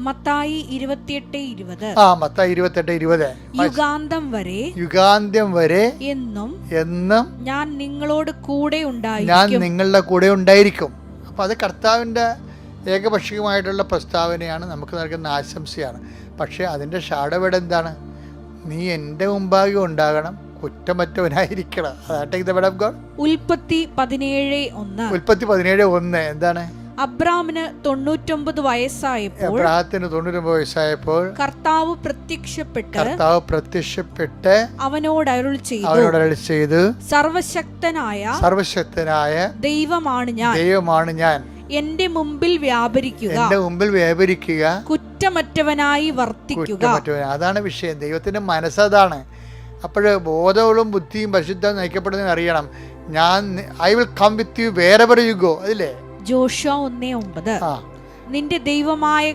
മത്തായി 28:20. മത്തായി 28:20. യുഗാന്തം വരെ എന്നും ഞാൻ നിങ്ങളോട് കൂടെ ഞാൻ നിങ്ങളുടെ കൂടെ ഉണ്ടായിരിക്കും. അപ്പൊ അത് കർത്താവിന്റെ ഏകപക്ഷീയമായിട്ടുള്ള പ്രസ്താവനയാണ്, നമുക്ക് നൽകുന്ന ആശംസയാണ്. പക്ഷെ അതിന്റെ ഷാഡോവേഡ് എന്താണ്? നീ എൻ്റെ മുമ്പാകെ ഉണ്ടാകണം, കുറ്റമറ്റവനായിരിക്കണം. ഉൽപ്പത്തി 17:1 എന്താണ്? അബ്രാമിന് 99 വയസ്സായപ്പോൾ കർത്താവ് പ്രത്യക്ഷപ്പെട്ട് അവനോട് അരുളി ചെയ്തു, സർവശക്തനായ ദൈവമാണ് ഞാൻ, എന്റെ മുമ്പിൽ വ്യാപരിക്കുക, കുറ്റമറ്റവനായി വർത്തിക്കുക. അതാണ് വിഷയം. ദൈവത്തിന്റെ മനസ്സതാണ്. അപ്പോൾ ബോധവും ബുദ്ധിയും പരിശുദ്ധം നയിക്കപ്പെടുന്നതിന് അറിയണം, I will come with you wherever you go. അതില്ലേ ജോഷുവ 1:9. നിന്റെ ദൈവമായ